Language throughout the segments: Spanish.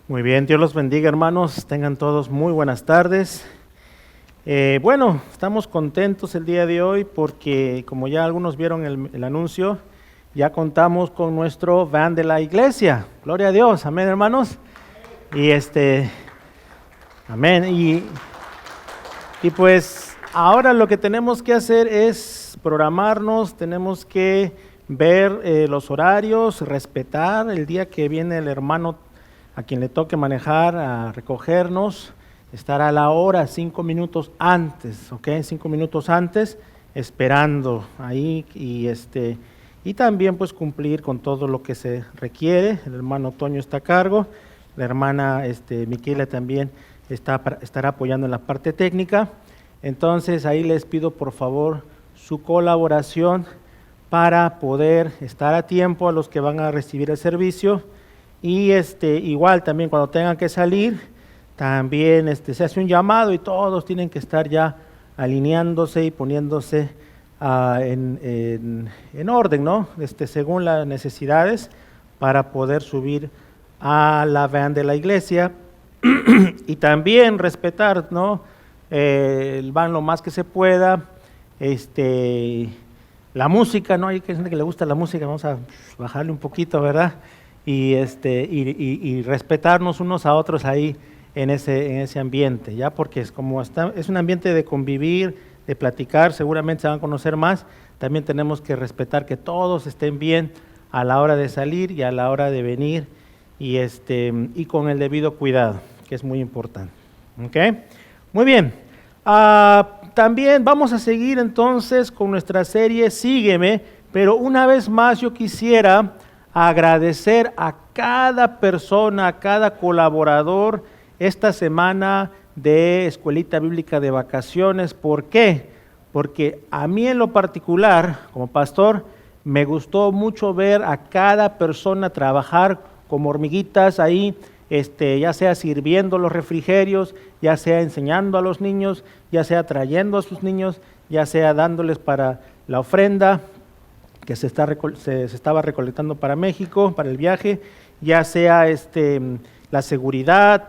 Muy bien, Dios los bendiga, hermanos. Tengan todos muy buenas tardes. Bueno, estamos contentos el día de hoy porque, como ya algunos vieron el anuncio, ya contamos con nuestro van de la iglesia. Gloria a Dios, amén, hermanos. Y amén. Y pues ahora lo que tenemos que hacer es programarnos, tenemos que ver los horarios, respetar el día que viene el hermano a quien le toque manejar, a recogernos, estar a la hora 5 minutos antes, ¿ok? 5 minutos antes, esperando ahí y también pues cumplir con todo lo que se requiere. El hermano Toño está a cargo, la hermana Miquela también estará apoyando en la parte técnica. Entonces ahí les pido por favor su colaboración para poder estar a tiempo a los que van a recibir el servicio. Y igual también cuando tengan que salir, también se hace un llamado y todos tienen que estar ya alineándose y poniéndose en orden, ¿no? Según las necesidades para poder subir a la van de la iglesia y también respetar, ¿no? El van lo más que se pueda, la música, ¿no? Hay gente que le gusta la música, vamos a bajarle un poquito, ¿verdad? Y respetarnos unos a otros ahí en ese ambiente, ya porque es un ambiente de convivir, de platicar, seguramente se van a conocer más. También tenemos que respetar que todos estén bien a la hora de salir y a la hora de venir y con el debido cuidado, que es muy importante. ¿Ok? Muy bien. También vamos a seguir entonces con nuestra serie Sígueme, pero una vez más yo quisiera agradecer a cada persona, a cada colaborador esta semana de Escuelita Bíblica de Vacaciones. ¿Por qué? Porque a mí en lo particular, como pastor, me gustó mucho ver a cada persona trabajar como hormiguitas ahí, ya sea sirviendo los refrigerios, ya sea enseñando a los niños, ya sea trayendo a sus niños, ya sea dándoles para la ofrenda que se estaba recolectando para México, para el viaje, ya sea la seguridad,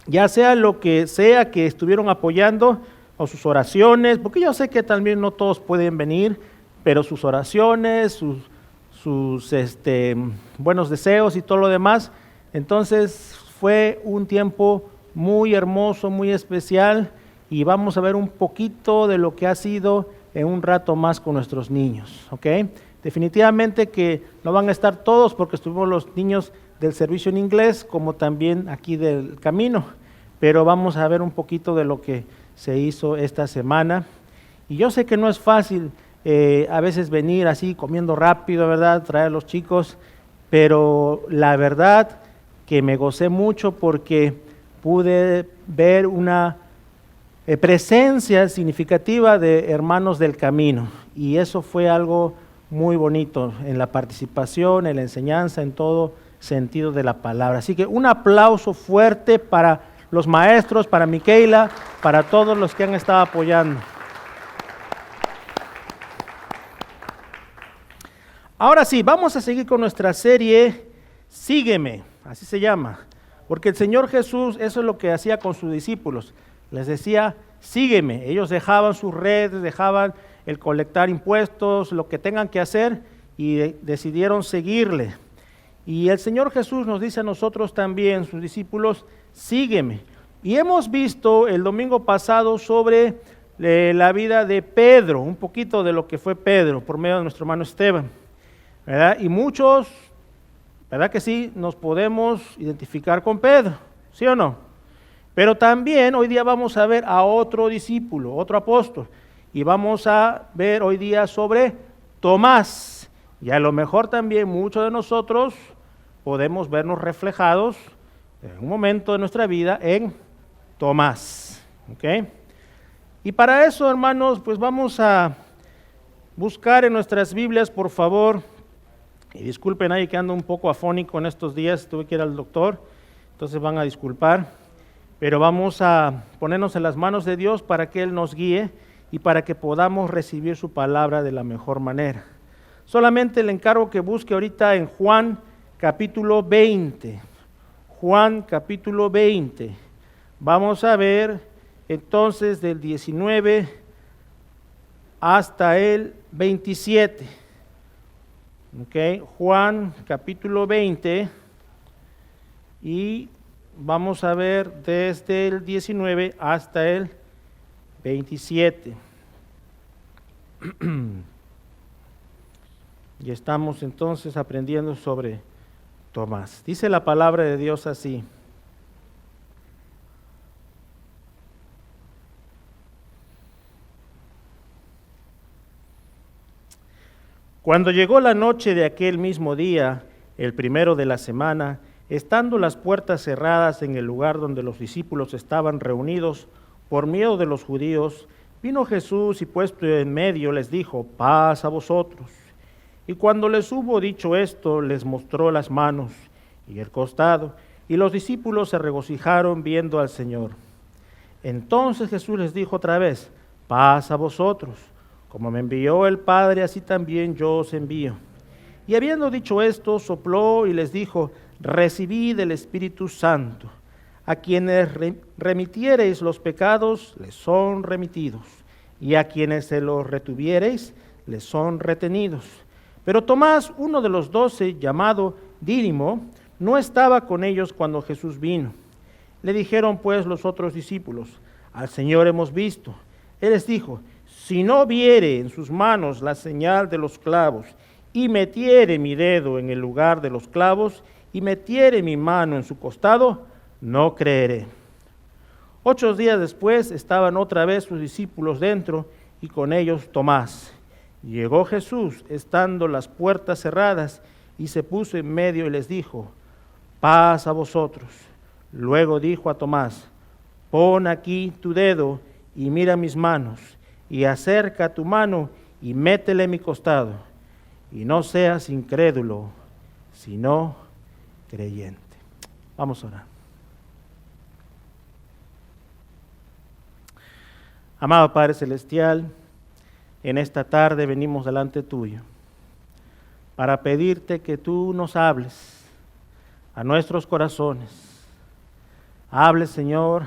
ya sea lo que sea que estuvieron apoyando, o sus oraciones, porque yo sé que también no todos pueden venir, pero sus oraciones, sus buenos deseos y todo lo demás. Entonces fue un tiempo muy hermoso, muy especial, y vamos a ver un poquito de lo que ha sido en un rato más con nuestros niños, ¿ok? Definitivamente que no van a estar todos porque estuvimos los niños del servicio en inglés como también aquí del camino, pero vamos a ver un poquito de lo que se hizo esta semana. Y yo sé que no es fácil a veces venir así comiendo rápido, ¿verdad? Traer a los chicos, pero la verdad que me gocé mucho porque pude ver una presencia significativa de hermanos del camino, y eso fue algo muy bonito en la participación, en la enseñanza, en todo sentido de la palabra. Así que un aplauso fuerte para los maestros, para Miquela, para todos los que han estado apoyando. Ahora sí, vamos a seguir con nuestra serie Sígueme, así se llama, porque el Señor Jesús eso es lo que hacía con sus discípulos. Les decía, sígueme. Ellos dejaban sus redes, dejaban el colectar impuestos, lo que tengan que hacer, y decidieron seguirle. Y el Señor Jesús nos dice a nosotros también, sus discípulos, sígueme. Y hemos visto el domingo pasado sobre la vida de Pedro, un poquito de lo que fue Pedro, por medio de nuestro hermano Esteban, ¿verdad? Y muchos, ¿verdad que sí? Nos podemos identificar con Pedro, ¿sí o no? Pero también hoy día vamos a ver a otro discípulo, otro apóstol, y vamos a ver hoy día sobre Tomás. Y a lo mejor también muchos de nosotros podemos vernos reflejados en un momento de nuestra vida en Tomás. ¿Ok? Y para eso, hermanos, pues vamos a buscar en nuestras Biblias, por favor, y disculpen ahí que ando un poco afónico en estos días, tuve que ir al doctor, entonces van a disculpar. Pero vamos a ponernos en las manos de Dios para que Él nos guíe y para que podamos recibir su palabra de la mejor manera. Solamente le encargo que busque ahorita en Juan capítulo 20. Juan capítulo 20. Vamos a ver entonces del 19 hasta el 27. Okay. Juan capítulo 20 y vamos a ver desde el 19 hasta el 27. Y estamos entonces aprendiendo sobre Tomás. Dice la palabra de Dios así. Cuando llegó la noche de aquel mismo día, el primero de la semana, estando las puertas cerradas en el lugar donde los discípulos estaban reunidos por miedo de los judíos, vino Jesús y puesto en medio les dijo: paz a vosotros. Y cuando les hubo dicho esto, les mostró las manos y el costado, y los discípulos se regocijaron viendo al Señor. Entonces Jesús les dijo otra vez: paz a vosotros. Como me envió el Padre, así también yo os envío. Y habiendo dicho esto, sopló y les dijo: recibid el Espíritu Santo. A quienes remitiereis los pecados, les son remitidos, y a quienes se los retuviereis, les son retenidos. Pero Tomás, uno de los 12, llamado Dídimo, no estaba con ellos cuando Jesús vino. Le dijeron pues los otros discípulos: al Señor hemos visto. Él les dijo: si no viere en sus manos la señal de los clavos, y metiere mi dedo en el lugar de los clavos, y metiere mi mano en su costado, no creeré. 8 días después estaban otra vez sus discípulos dentro, y con ellos Tomás. Llegó Jesús, estando las puertas cerradas, y se puso en medio y les dijo: paz a vosotros. Luego dijo a Tomás: pon aquí tu dedo y mira mis manos, y acerca tu mano y métele en mi costado, y no seas incrédulo, sino creyente. Vamos a orar. Amado Padre Celestial, en esta tarde venimos delante tuyo para pedirte que tú nos hables a nuestros corazones. Hables, Señor,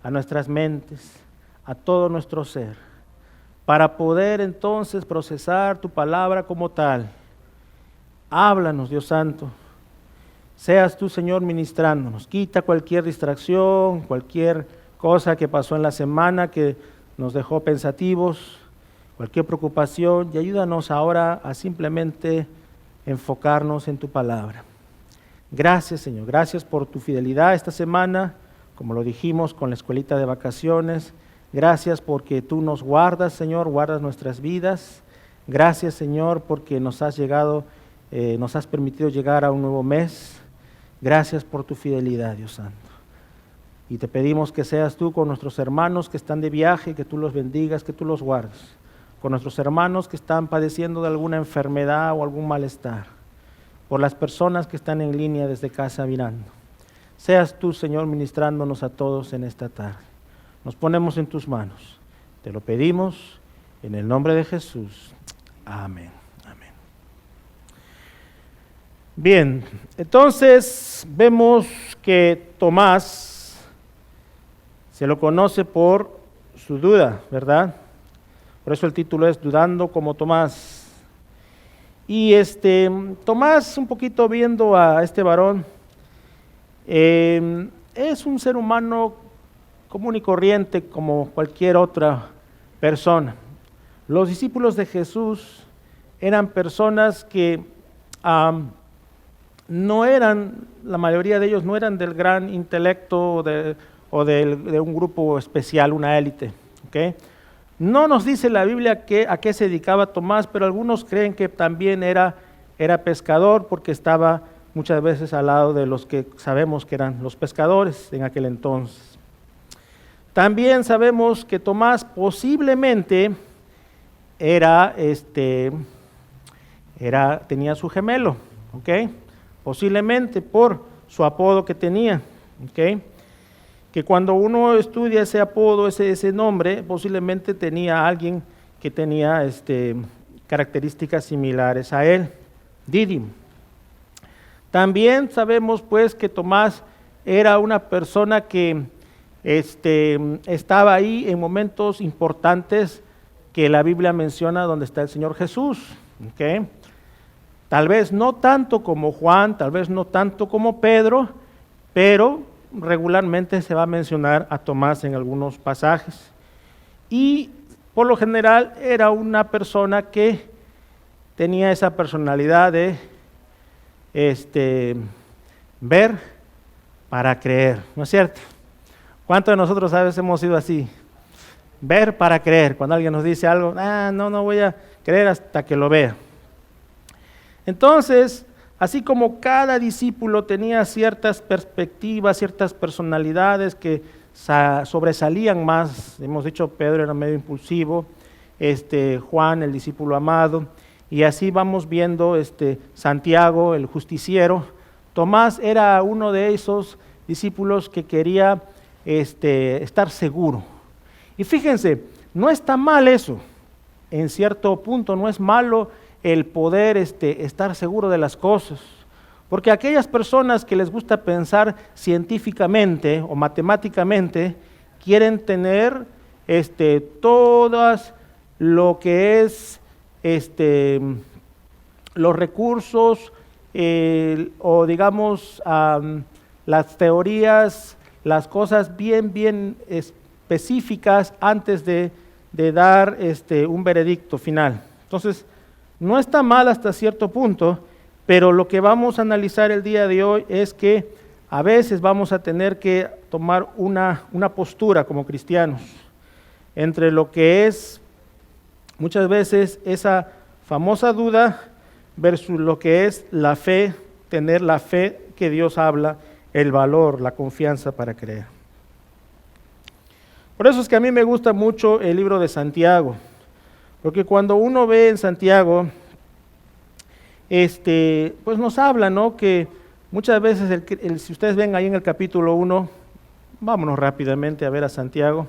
a nuestras mentes, a todo nuestro ser, para poder entonces procesar tu palabra como tal. Háblanos, Dios Santo. Seas tú, Señor, ministrándonos. Quita cualquier distracción, cualquier cosa que pasó en la semana que nos dejó pensativos, cualquier preocupación, y ayúdanos ahora a simplemente enfocarnos en tu palabra. Gracias, Señor. Gracias por tu fidelidad esta semana, como lo dijimos con la escuelita de vacaciones. Gracias porque tú nos guardas, Señor, guardas nuestras vidas. Gracias, Señor, porque nos has permitido llegar a un nuevo mes. Gracias por tu fidelidad, Dios Santo. Y te pedimos que seas tú con nuestros hermanos que están de viaje, que tú los bendigas, que tú los guardes. Con nuestros hermanos que están padeciendo de alguna enfermedad o algún malestar. Por las personas que están en línea desde casa mirando. Seas tú, Señor, ministrándonos a todos en esta tarde. Nos ponemos en tus manos. Te lo pedimos en el nombre de Jesús. Amén. Amén. Bien, entonces vemos que Tomás se lo conoce por su duda, ¿verdad? Por eso el título es Dudando como Tomás. Y Tomás, un poquito viendo a este varón, es un ser humano común y corriente como cualquier otra persona. Los discípulos de Jesús eran personas que no eran, la mayoría de ellos no eran del gran intelecto o de un grupo especial, una élite. ¿Okay? No nos dice la Biblia a qué se dedicaba Tomás, pero algunos creen que también era pescador porque estaba muchas veces al lado de los que sabemos que eran los pescadores en aquel entonces. También sabemos que Tomás posiblemente tenía su gemelo, ¿ok? Posiblemente por su apodo que tenía, ¿ok? Que cuando uno estudia ese apodo, ese nombre, posiblemente tenía a alguien que tenía características similares a él, Dídimo. También sabemos pues que Tomás era una persona que estaba ahí en momentos importantes que la Biblia menciona donde está el Señor Jesús. ¿Okay? Tal vez no tanto como Juan, tal vez no tanto como Pedro, pero regularmente se va a mencionar a Tomás en algunos pasajes. Y por lo general era una persona que tenía esa personalidad de ver para creer, ¿no es cierto? ¿Cuántos de nosotros a veces hemos sido así? Ver para creer. Cuando alguien nos dice algo, no voy a creer hasta que lo vea. Entonces, así como cada discípulo tenía ciertas perspectivas, ciertas personalidades que sobresalían más, hemos dicho Pedro era medio impulsivo, Juan el discípulo amado, y así vamos viendo Santiago el justiciero. Tomás era uno de esos discípulos que quería estar seguro. Y fíjense, no está mal eso, en cierto punto no es malo el poder estar seguro de las cosas, porque aquellas personas que les gusta pensar científicamente o matemáticamente quieren tener todas lo que es los recursos o digamos las teorías, las cosas bien específicas antes de dar un veredicto final. Entonces, no está mal hasta cierto punto, pero lo que vamos a analizar el día de hoy es que a veces vamos a tener que tomar una postura como cristianos entre lo que es muchas veces esa famosa duda versus lo que es la fe, tener la fe que Dios habla, el valor, la confianza para creer. Por eso es que a mí me gusta mucho el libro de Santiago, porque cuando uno ve en Santiago, pues nos habla, ¿no? Que muchas veces, si ustedes ven ahí en el capítulo 1, vámonos rápidamente a ver a Santiago,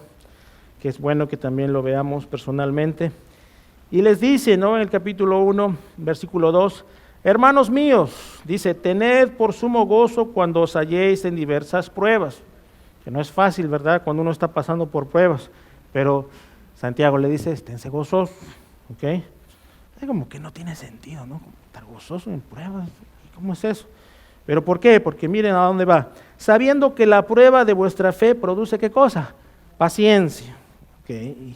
que es bueno que también lo veamos personalmente. Y les dice, ¿no? En el capítulo 1, versículo 2, hermanos míos, dice, tened por sumo gozo cuando os halléis en diversas pruebas, que no es fácil, ¿verdad? Cuando uno está pasando por pruebas, pero Santiago le dice, esténse gozosos, ¿ok? Es como que no tiene sentido, ¿no? Estar gozoso en pruebas, ¿cómo es eso? ¿Pero por qué? Porque miren a dónde va. Sabiendo que la prueba de vuestra fe produce, ¿qué cosa? Paciencia, ¿ok? Y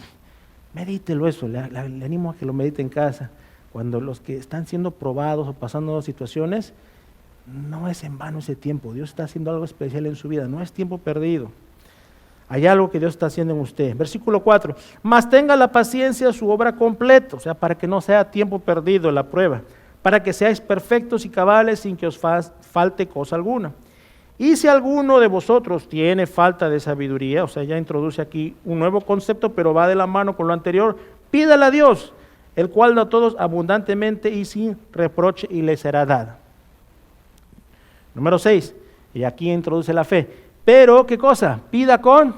medítelo eso, le animo a que lo medite en casa. Cuando los que están siendo probados o pasando situaciones, no es en vano ese tiempo. Dios está haciendo algo especial en su vida, no es tiempo perdido. Hay algo que Dios está haciendo en usted. Versículo 4, mas tenga la paciencia su obra completa, o sea, para que no sea tiempo perdido la prueba, para que seáis perfectos y cabales sin que os falte cosa alguna. Y si alguno de vosotros tiene falta de sabiduría, o sea, ya introduce aquí un nuevo concepto, pero va de la mano con lo anterior, pídala a Dios, el cual da a todos abundantemente y sin reproche y le será dada. Número 6, y aquí introduce la fe. Pero, ¿qué cosa? Pida con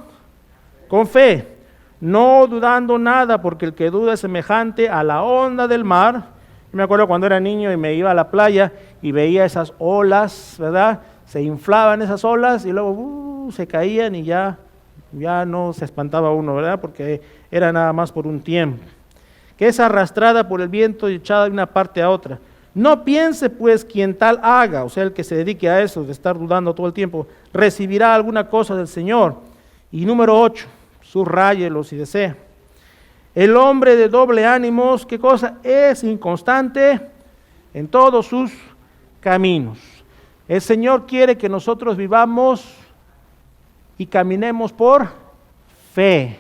fe, no dudando nada, porque el que duda es semejante a la onda del mar. Yo me acuerdo cuando era niño y me iba a la playa y veía esas olas, ¿verdad? Se inflaban esas olas y luego se caían y ya no se espantaba uno, ¿verdad? Porque era nada más por un tiempo. Que es arrastrada por el viento y echada de una parte a otra. No piense pues quien tal haga, o sea, el que se dedique a eso, de estar dudando todo el tiempo, recibirá alguna cosa del Señor. Y número 8, subráyelo si desea. El hombre de doble ánimos, ¿qué cosa? Es inconstante en todos sus caminos. El Señor quiere que nosotros vivamos y caminemos por fe.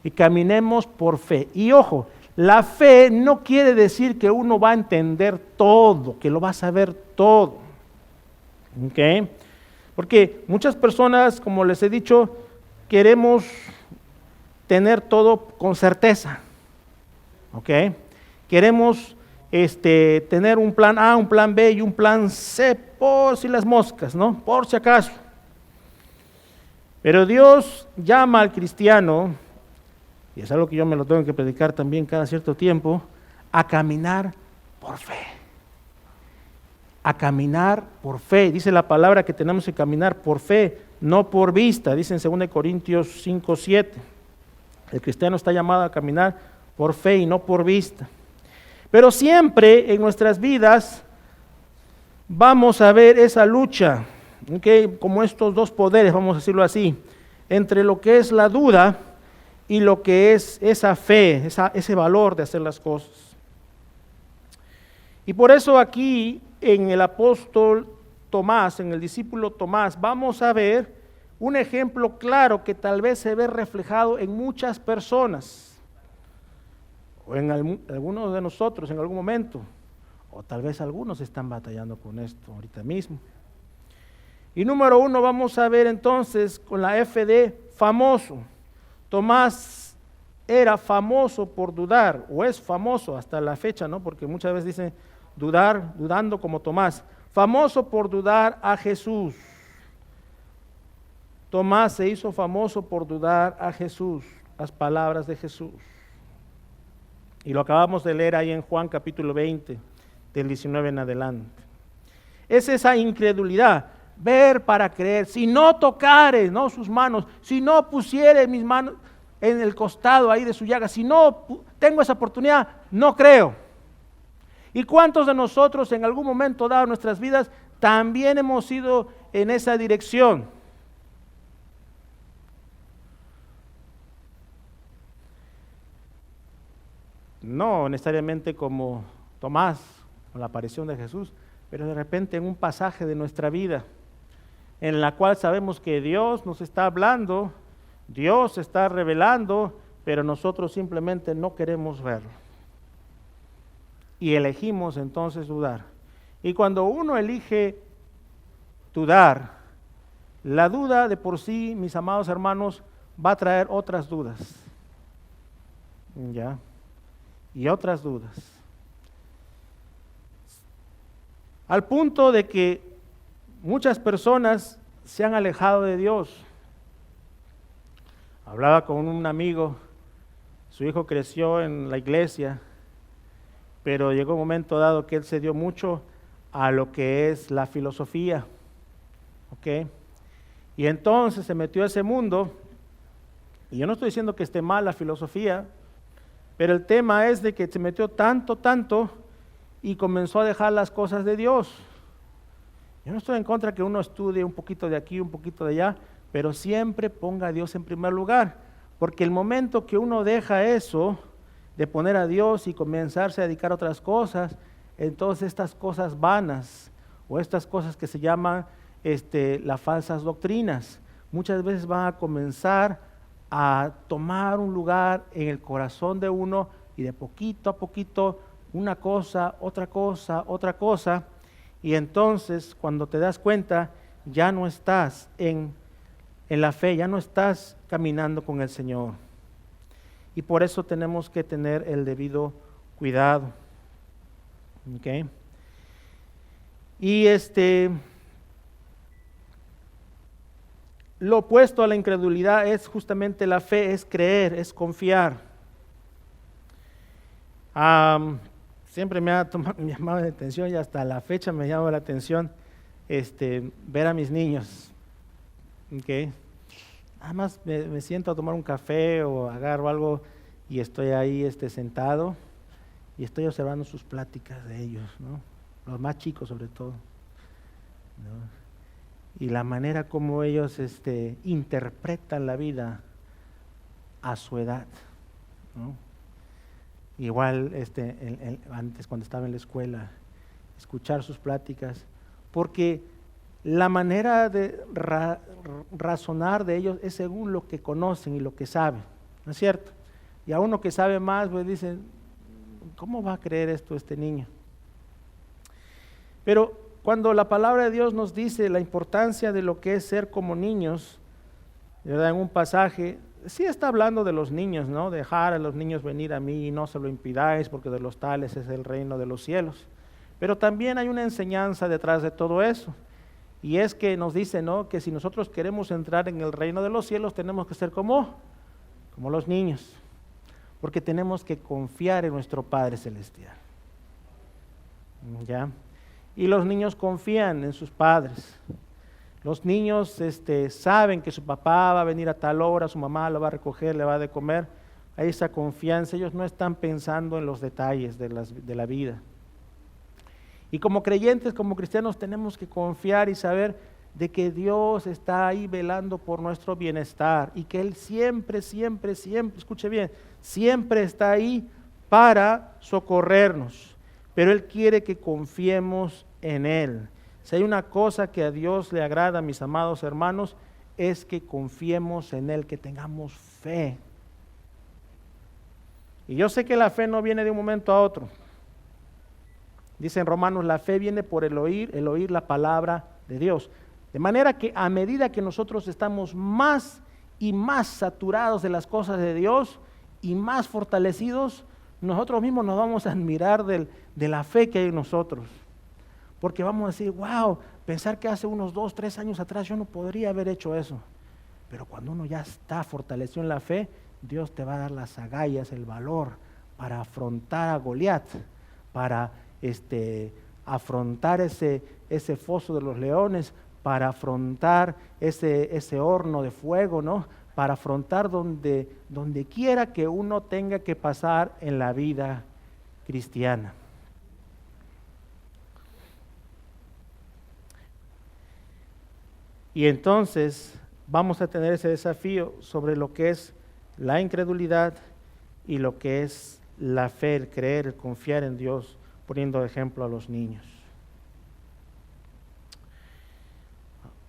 Y caminemos por fe. Y ojo, la fe no quiere decir que uno va a entender todo, que lo va a saber todo. ¿Ok? Porque muchas personas, como les he dicho, queremos tener todo con certeza. ¿Ok? Queremos tener un plan A, un plan B y un plan C por si las moscas, ¿no? Por si acaso. Pero Dios llama al cristiano, y es algo que yo me lo tengo que predicar también cada cierto tiempo, a caminar por fe. a caminar por fe. Dice la palabra que tenemos que caminar por fe, no por vista. Dice en 2 Corintios 5:7. El cristiano está llamado a caminar por fe y no por vista. Pero siempre en nuestras vidas vamos a ver esa lucha, ¿okay? Como estos dos poderes, vamos a decirlo así, entre lo que es la duda y lo que es esa fe, ese valor de hacer las cosas. Y por eso aquí en el apóstol Tomás, en el discípulo Tomás, vamos a ver un ejemplo claro que tal vez se ve reflejado en muchas personas, o en algunos de nosotros en algún momento, o tal vez algunos están batallando con esto ahorita mismo. Y número 1, vamos a ver entonces con la F de famoso. Tomás era famoso por dudar, o es famoso hasta la fecha, ¿no? Porque muchas veces dicen dudando como Tomás. Famoso por dudar a Jesús. Tomás se hizo famoso por dudar a Jesús, las palabras de Jesús. Y lo acabamos de leer ahí en Juan capítulo 20, del 19 en adelante. Es esa incredulidad, ver para creer. Si no tocare, ¿no?, sus manos, si no pusiere mis manos en el costado ahí de su llaga, si no tengo esa oportunidad, no creo. ¿Y cuántos de nosotros en algún momento dado en nuestras vidas también hemos ido en esa dirección? No necesariamente como Tomás, con la aparición de Jesús, pero de repente en un pasaje de nuestra vida, en la cual sabemos que Dios nos está hablando, Dios se está revelando, pero nosotros simplemente no queremos verlo. Y elegimos entonces dudar. Y cuando uno elige dudar, la duda de por sí, mis amados hermanos, va a traer otras dudas. ¿Ya? Y otras dudas. Al punto de que muchas personas se han alejado de Dios. Hablaba con un amigo, su hijo creció en la iglesia, pero llegó un momento dado que él se dio mucho a lo que es la filosofía, ¿ok? Y entonces se metió a ese mundo, y yo no estoy diciendo que esté mal la filosofía, pero el tema es de que se metió tanto, y comenzó a dejar las cosas de Dios. Yo no estoy en contra que uno estudie un poquito de aquí, un poquito de allá, pero siempre ponga a Dios en primer lugar, porque el momento que uno deja eso, de poner a Dios y comenzarse a dedicar a otras cosas, entonces estas cosas vanas, o estas cosas que se llaman las falsas doctrinas, muchas veces van a comenzar a tomar un lugar en el corazón de uno, y de poquito a poquito, una cosa, otra cosa, y entonces cuando te das cuenta, ya no estás en la fe, ya no estás caminando con el Señor. Y por eso tenemos que tener el debido cuidado. ¿Okay? Y lo opuesto a la incredulidad es justamente la fe, es creer, es confiar. Siempre me ha llamado la atención, y hasta la fecha me llama la atención ver a mis niños. ¿Okay? Nada más me siento a tomar un café o agarro algo y estoy ahí sentado y estoy observando sus pláticas de ellos, ¿no? Los más chicos sobre todo, ¿no? Y la manera como ellos interpretan la vida a su edad, ¿no? Igual antes cuando estaba en la escuela, escuchar sus pláticas, porque la manera de razonar de ellos es según lo que conocen y lo que saben, ¿no es cierto? Y a uno que sabe más, pues dicen, ¿cómo va a creer esto este niño? Pero cuando la palabra de Dios nos dice la importancia de lo que es ser como niños, ¿verdad? En un pasaje, sí está hablando de los niños, ¿no? Dejar a los niños venir a mí y no se lo impidáis, porque de los tales es el reino de los cielos. Pero también hay una enseñanza detrás de todo eso. Y es que nos dice, ¿no?, que si nosotros queremos entrar en el reino de los cielos, tenemos que ser como los niños, porque tenemos que confiar en nuestro Padre Celestial. ¿Ya? y los niños confían en sus padres. Los niños saben que su papá va a venir a tal hora, su mamá lo va a recoger, le va a de comer. Hay esa confianza, ellos no están pensando en los detalles de la vida. Y como creyentes, como cristianos, tenemos que confiar y saber de que Dios está ahí velando por nuestro bienestar y que Él siempre, siempre, siempre, escuche bien, siempre está ahí para socorrernos. Pero Él quiere que confiemos en Él. Si hay una cosa que a Dios le agrada, mis amados hermanos, es que confiemos en Él, que tengamos fe. Y yo sé que la fe no viene de un momento a otro. Dice en Romanos, la fe viene por el oír la palabra de Dios. De manera que a medida que nosotros estamos más y más saturados de las cosas de Dios y más fortalecidos, nosotros mismos nos vamos a admirar de la fe que hay en nosotros. Porque vamos a decir, wow, pensar que hace unos 2, 3 años atrás yo no podría haber hecho eso. Pero cuando uno ya está fortalecido en la fe, Dios te va a dar las agallas, el valor para afrontar a Goliat, para afrontar ese foso de los leones, para afrontar ese horno de fuego, ¿no? Para afrontar donde quiera que uno tenga que pasar en la vida cristiana. Y entonces vamos a tener ese desafío sobre lo que es la incredulidad y lo que es la fe, el creer, el confiar en Dios, poniendo de ejemplo a los niños.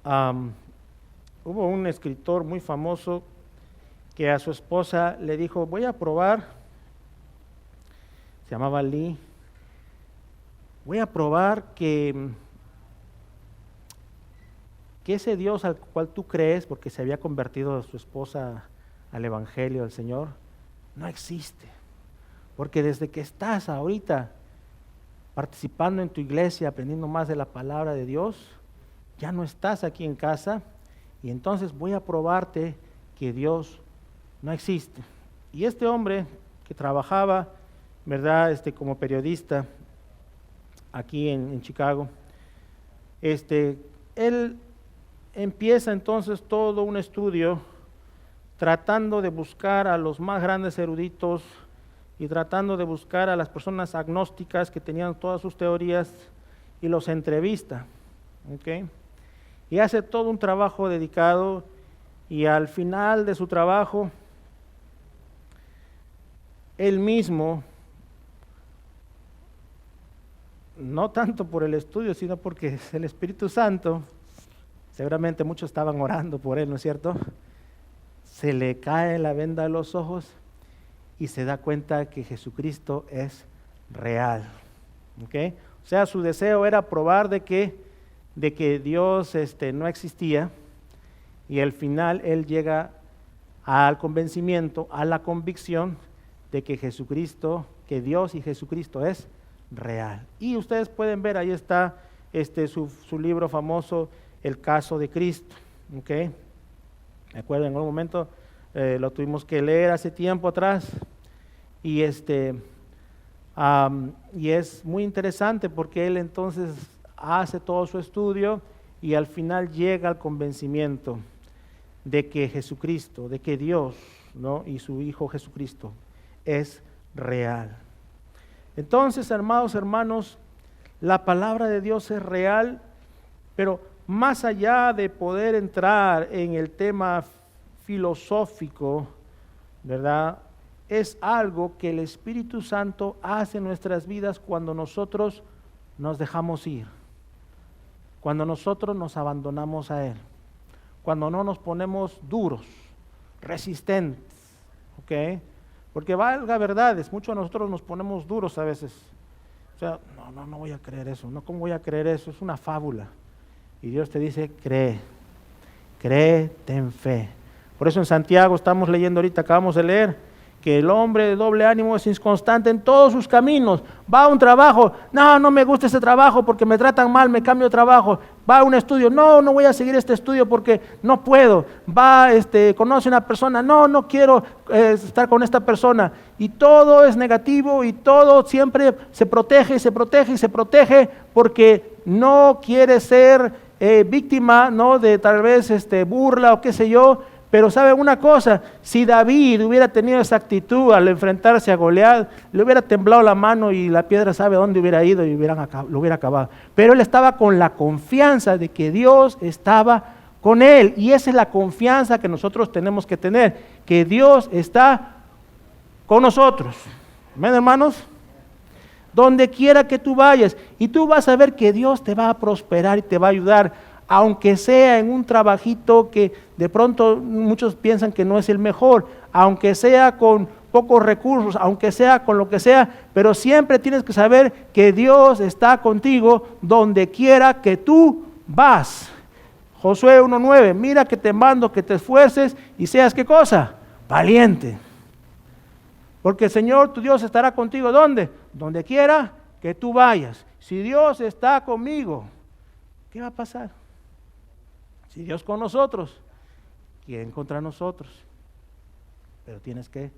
Hubo un escritor muy famoso que a su esposa le dijo, voy a probar, se llamaba Lee, voy a probar que ese Dios al cual tú crees, porque se había convertido su esposa al Evangelio del Señor, no existe. Porque desde que estás ahorita participando en tu iglesia, aprendiendo más de la palabra de Dios, ya no estás aquí en casa, y entonces voy a probarte que Dios no existe. Y este hombre que trabajaba, ¿verdad?, como periodista aquí en Chicago, él empieza entonces todo un estudio tratando de buscar a los más grandes eruditos y tratando de buscar a las personas agnósticas que tenían todas sus teorías y los entrevista, ¿okay? Y hace todo un trabajo dedicado, y al final de su trabajo, él mismo, no tanto por el estudio, sino porque es el Espíritu Santo, seguramente muchos estaban orando por él, ¿no es cierto? Se le cae la venda de los ojos y se da cuenta que Jesucristo es real, ¿okay? O sea, su deseo era probar de que Dios no existía, y al final él llega al convencimiento, a la convicción de que Jesucristo, que Dios y Jesucristo es real. Y ustedes pueden ver, ahí está su libro famoso, El caso de Cristo, ¿okay? ¿Me acuerdo? En algún momento lo tuvimos que leer hace tiempo atrás, y y es muy interesante porque él entonces hace todo su estudio y al final llega al convencimiento de que Jesucristo, de que Dios, ¿no?, y su Hijo Jesucristo es real. Entonces, amados hermanos, la palabra de Dios es real, pero más allá de poder entrar en el tema filosófico, ¿verdad?, es algo que el Espíritu Santo hace en nuestras vidas cuando nosotros nos dejamos ir, cuando nosotros nos abandonamos a Él, cuando no nos ponemos duros, resistentes, ¿ok? Porque valga verdades, muchos de nosotros nos ponemos duros a veces. O sea, no voy a creer eso, no, ¿cómo voy a creer eso? Es una fábula. Y Dios te dice, cree, ten fe. Por eso en Santiago estamos leyendo ahorita, acabamos de leer, que el hombre de doble ánimo es inconstante en todos sus caminos. Va a un trabajo, no me gusta ese trabajo porque me tratan mal, me cambio de trabajo. Va a un estudio, no voy a seguir este estudio porque no puedo. Va, conoce una persona, no quiero estar con esta persona. Y todo es negativo y todo siempre se protege y se protege y se protege porque no quiere ser víctima, ¿no?, de tal vez burla o qué sé yo. Pero ¿sabe una cosa? Si David hubiera tenido esa actitud al enfrentarse a Goliat, le hubiera temblado la mano y la piedra sabe dónde hubiera ido y lo hubiera acabado. Pero él estaba con la confianza de que Dios estaba con él. Y esa es la confianza que nosotros tenemos que tener, que Dios está con nosotros. ¿Amén, hermanos? Donde quiera que tú vayas, y tú vas a ver que Dios te va a prosperar y te va a ayudar, aunque sea en un trabajito que de pronto muchos piensan que no es el mejor, aunque sea con pocos recursos, aunque sea con lo que sea, pero siempre tienes que saber que Dios está contigo donde quiera que tú vas. Josué 1:9, mira que te mando que te esfuerces y seas, ¿qué cosa? Valiente. Porque el Señor tu Dios estará contigo, ¿dónde? Donde quiera que tú vayas. Si Dios está conmigo, ¿qué va a pasar? Si Dios con nosotros, ¿quién contra nosotros? Pero tienes que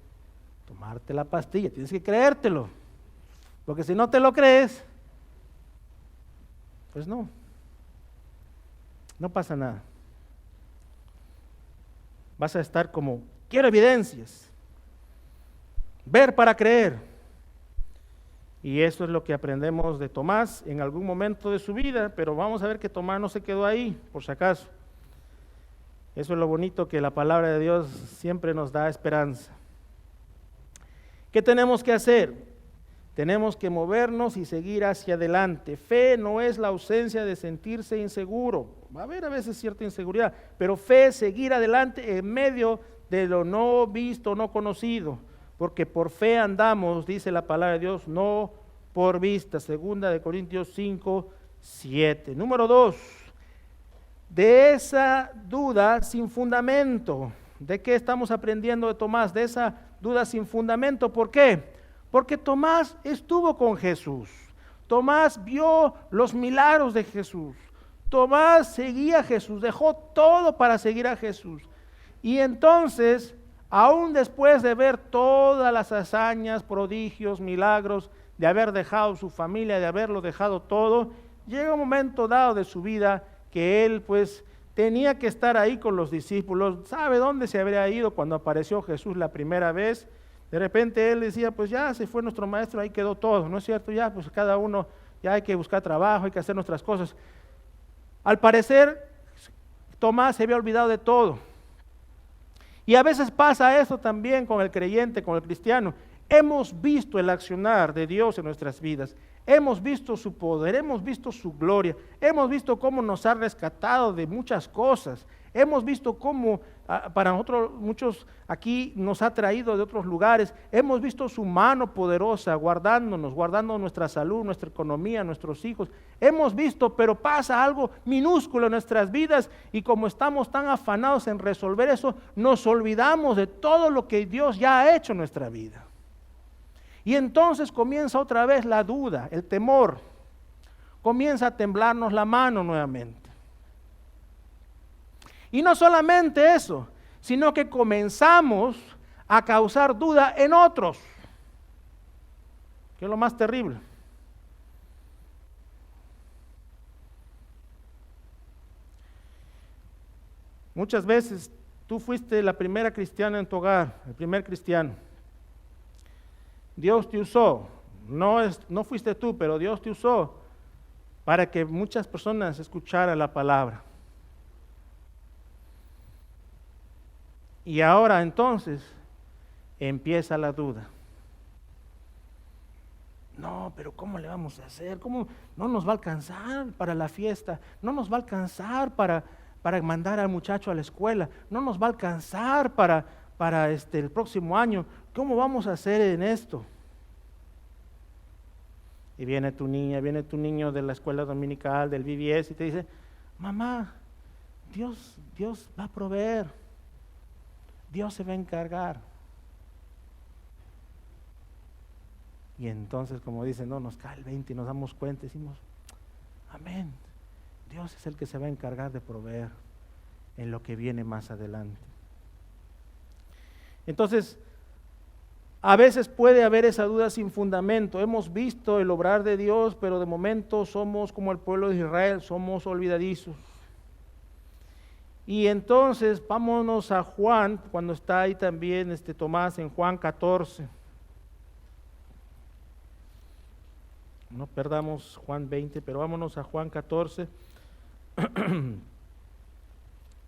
tomarte la pastilla, tienes que creértelo. Porque si no te lo crees, pues no pasa nada. Vas a estar como, quiero evidencias. Ver para creer. Y eso es lo que aprendemos de Tomás en algún momento de su vida, pero vamos a ver que Tomás no se quedó ahí, por si acaso. Eso es lo bonito, que la palabra de Dios siempre nos da esperanza. ¿Qué tenemos que hacer? Tenemos que movernos y seguir hacia adelante. Fe no es la ausencia de sentirse inseguro. Va a haber a veces cierta inseguridad, pero fe es seguir adelante en medio de lo no visto, no conocido. Porque por fe andamos, dice la palabra de Dios, no por vista. 2 Corintios 5:7. Número 2. De esa duda sin fundamento. ¿De qué estamos aprendiendo de Tomás? De esa duda sin fundamento. ¿Por qué? Porque Tomás estuvo con Jesús. Tomás vio los milagros de Jesús. Tomás seguía a Jesús, dejó todo para seguir a Jesús. Y entonces, aún después de ver todas las hazañas, prodigios, milagros, de haber dejado su familia, de haberlo dejado todo, llega un momento dado de su vida que él pues tenía que estar ahí con los discípulos. ¿Sabe dónde se habría ido cuando apareció Jesús la primera vez? De repente él decía, pues ya se fue nuestro maestro, ahí quedó todo, ¿no es cierto? Ya pues cada uno, ya hay que buscar trabajo, hay que hacer nuestras cosas. Al parecer, Tomás se había olvidado de todo. Y a veces pasa eso también con el creyente, con el cristiano. Hemos visto el accionar de Dios en nuestras vidas. Hemos visto su poder, hemos visto su gloria, hemos visto cómo nos ha rescatado de muchas cosas. Hemos visto cómo para nosotros, muchos aquí, nos ha traído de otros lugares. Hemos visto su mano poderosa guardándonos, guardando nuestra salud, nuestra economía, nuestros hijos. Hemos visto, pero pasa algo minúsculo en nuestras vidas y como estamos tan afanados en resolver eso, nos olvidamos de todo lo que Dios ya ha hecho en nuestra vida. Y entonces comienza otra vez la duda, el temor. Comienza a temblarnos la mano nuevamente. Y no solamente eso, sino que comenzamos a causar duda en otros, que es lo más terrible. Muchas veces tú fuiste la primera cristiana en tu hogar, el primer cristiano. Dios te usó, no fuiste tú, pero Dios te usó para que muchas personas escucharan la palabra. Y ahora entonces empieza la duda. No, pero ¿cómo le vamos a hacer? ¿Cómo no nos va a alcanzar para la fiesta? ¿No nos va a alcanzar para mandar al muchacho a la escuela? ¿No nos va a alcanzar para el próximo año? ¿Cómo vamos a hacer en esto? Y viene tu niña, viene tu niño de la escuela dominical, del VBS y te dice, mamá, Dios va a proveer. Dios se va a encargar. Y entonces, como dicen, no, nos cae el 20 y nos damos cuenta y decimos, amén, Dios es el que se va a encargar de proveer en lo que viene más adelante. Entonces, A veces puede haber esa duda sin fundamento. Hemos visto el obrar de Dios, pero de momento somos como el pueblo de Israel, somos olvidadizos. Y entonces vámonos a Juan, cuando está ahí también Tomás en Juan 14. No perdamos Juan 20, pero vámonos a Juan 14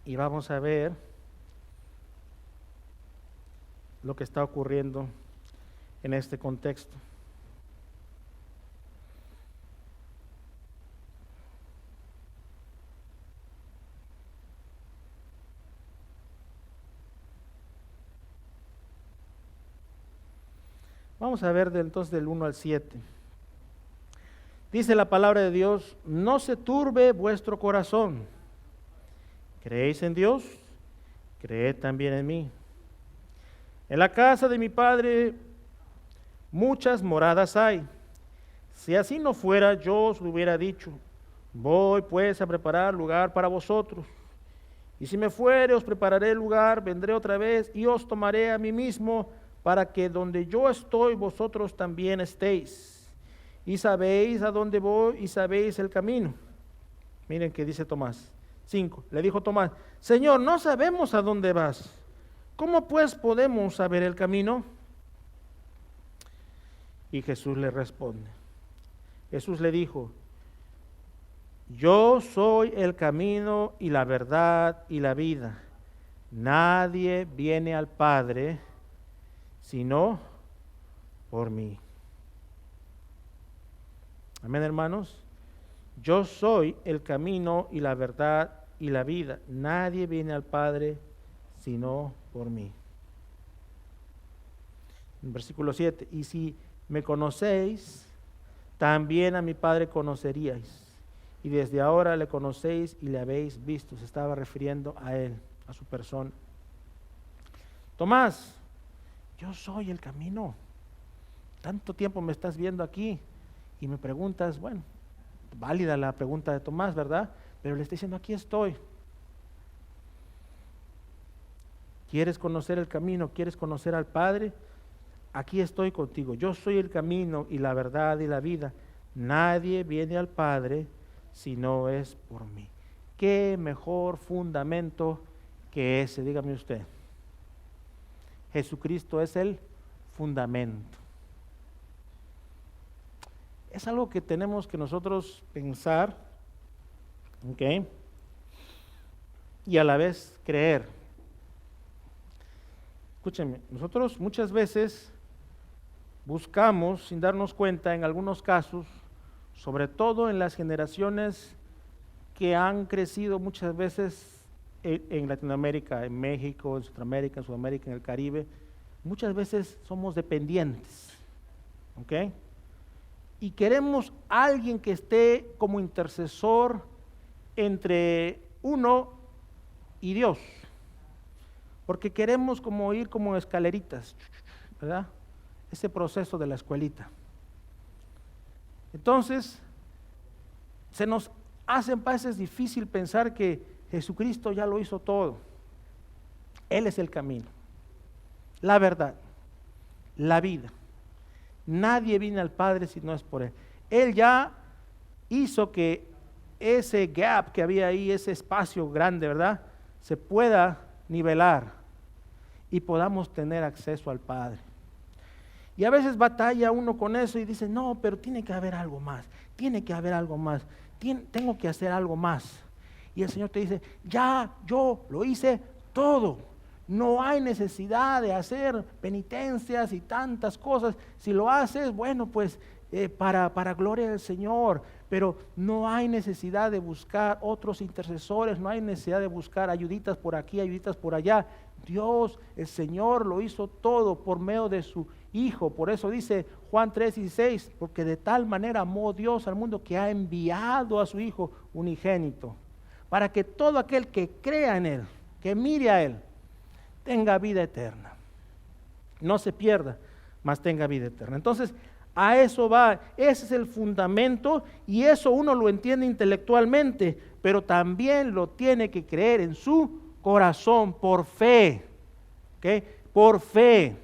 y vamos a ver lo que está ocurriendo en este contexto. Vamos a ver entonces del 1 al 7. Dice la palabra de Dios: no se turbe vuestro corazón. ¿Creéis en Dios? Creed también en mí. En la casa de mi Padre muchas moradas hay. Si así no fuera, yo os lo hubiera dicho. Voy pues a preparar lugar para vosotros. Y si me fuere, os prepararé el lugar, vendré otra vez y os tomaré a mí mismo, para que donde yo estoy, vosotros también estéis. Y sabéis a dónde voy y sabéis el camino. Miren que dice Tomás. 5. Le dijo Tomás: Señor, no sabemos a dónde vas. ¿Cómo pues podemos saber el camino? Y Jesús le responde. Jesús le dijo: yo soy el camino y la verdad y la vida. Nadie viene al Padre sino por mí. Amén, hermanos. Yo soy el camino y la verdad y la vida. Nadie viene al Padre sino por mí. En versículo 7. Y si me conocéis, también a mi Padre conoceríais. Y desde ahora le conocéis y le habéis visto. Se estaba refiriendo a él, a su persona. Tomás, yo soy el camino. Tanto tiempo me estás viendo aquí y me preguntas, bueno, válida la pregunta de Tomás, ¿verdad? Pero le estoy diciendo, aquí estoy. ¿Quieres conocer el camino? ¿Quieres conocer al Padre? Aquí estoy contigo. Yo soy el camino y la verdad y la vida. Nadie viene al Padre si no es por mí. ¿Qué mejor fundamento que ese? Dígame usted. Jesucristo es el fundamento. Es algo que tenemos que nosotros pensar, ¿ok? Y a la vez creer. Escúchenme, nosotros muchas veces buscamos, sin darnos cuenta, en algunos casos, sobre todo en las generaciones que han crecido muchas veces en Latinoamérica, en México, en Centroamérica, en Sudamérica, en el Caribe, muchas veces somos dependientes, ¿ok? Y queremos a alguien que esté como intercesor entre uno y Dios, porque queremos como ir como escaleritas, ¿verdad? Ese proceso de la escuelita. Entonces, se nos hace a veces difícil pensar que Jesucristo ya lo hizo todo. Él es el camino, la verdad, la vida. Nadie viene al Padre si no es por Él. Él ya hizo que ese gap que había ahí, ese espacio grande, ¿verdad?, se pueda nivelar y podamos tener acceso al Padre. Y a veces batalla uno con eso y dice, no, pero tiene que haber algo más, tiene que haber algo más, tengo que hacer algo más. Y el Señor te dice, ya yo lo hice todo. No hay necesidad de hacer penitencias y tantas cosas. Si lo haces, bueno, pues para gloria del Señor. Pero no hay necesidad de buscar otros intercesores, no hay necesidad de buscar ayuditas por aquí, ayuditas por allá. Dios, el Señor, lo hizo todo por medio de su Hijo. Por eso dice Juan 3:16, porque de tal manera amó Dios al mundo que ha enviado a su Hijo unigénito, para que todo aquel que crea en Él, que mire a Él, tenga vida eterna. No se pierda, mas tenga vida eterna. Entonces, a eso va, ese es el fundamento y eso uno lo entiende intelectualmente, pero también lo tiene que creer en su corazón por fe, ¿ok? Por fe.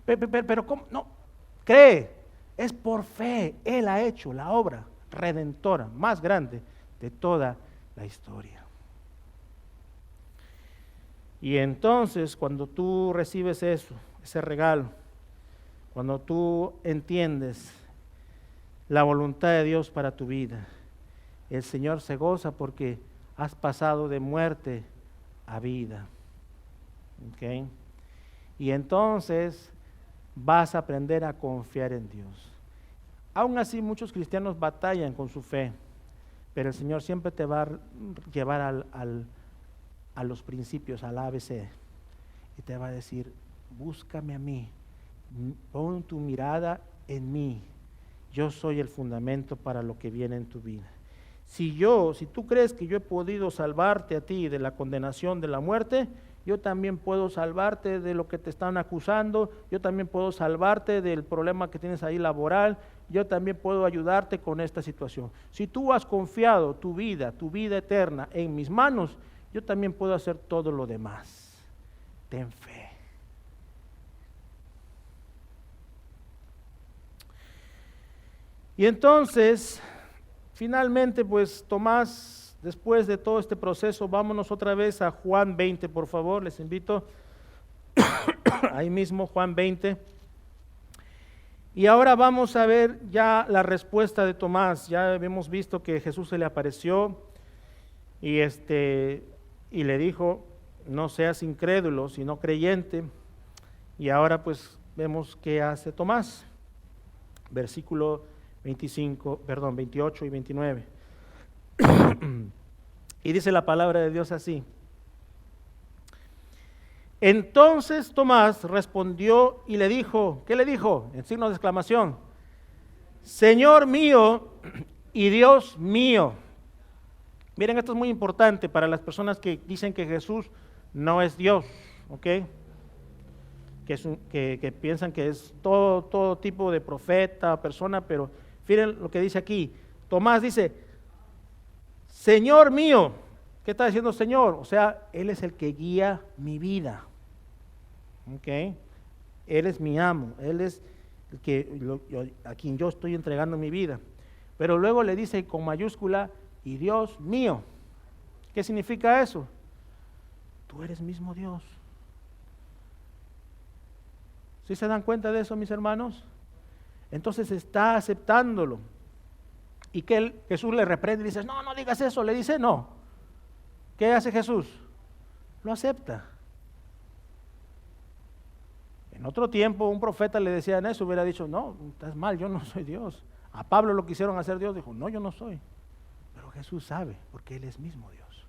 Pero ¿cómo? No, cree, es por fe. Él ha hecho la obra redentora más grande de toda la historia. Y entonces, cuando tú recibes eso, ese regalo, cuando tú entiendes la voluntad de Dios para tu vida, el Señor se goza porque has pasado de muerte a vida. ¿Okay? Y entonces vas a aprender a confiar en Dios. Aún así, muchos cristianos batallan con su fe, pero el Señor siempre te va a llevar a los principios, al ABC, y te va a decir, búscame a mí, pon tu mirada en mí, yo soy el fundamento para lo que viene en tu vida. Si tú crees que yo he podido salvarte a ti de la condenación de la muerte, yo también puedo salvarte de lo que te están acusando, yo también puedo salvarte del problema que tienes ahí laboral, yo también puedo ayudarte con esta situación. Si tú has confiado tu vida eterna en mis manos, yo también puedo hacer todo lo demás. Ten fe. Y entonces, finalmente, pues Tomás, después de todo este proceso, vámonos otra vez a Juan 20, por favor, les invito. Ahí mismo, Juan 20. Y ahora vamos a ver ya la respuesta de Tomás. Ya hemos visto que Jesús se le apareció y le dijo, no seas incrédulo, sino creyente. Y ahora pues vemos qué hace Tomás. Versículo 28 y 29. Y dice la palabra de Dios así. Entonces Tomás respondió y le dijo, ¿qué le dijo? En signo de exclamación, Señor mío y Dios mío. Miren, esto es muy importante para las personas que dicen que Jesús no es Dios, ¿ok? Que piensan que es todo tipo de profeta, persona, pero miren lo que dice aquí. Tomás dice, Señor mío. ¿Qué está diciendo Señor? O sea, Él es el que guía mi vida. ¿Ok? Él es mi amo, Él es el a quien yo estoy entregando mi vida. Pero luego le dice con mayúscula, y Dios mío. ¿Qué significa eso? Tú eres mismo Dios. ¿Sí se dan cuenta de eso, mis hermanos? Entonces está aceptándolo. Y que Jesús le reprende y dice, no digas eso. Le dice, no. ¿Qué hace Jesús? Lo acepta. En otro tiempo un profeta le decía eso, hubiera dicho, no, estás mal, yo no soy Dios. A Pablo lo quisieron hacer Dios, dijo, no, yo no soy. Pero Jesús sabe, porque Él es mismo Dios.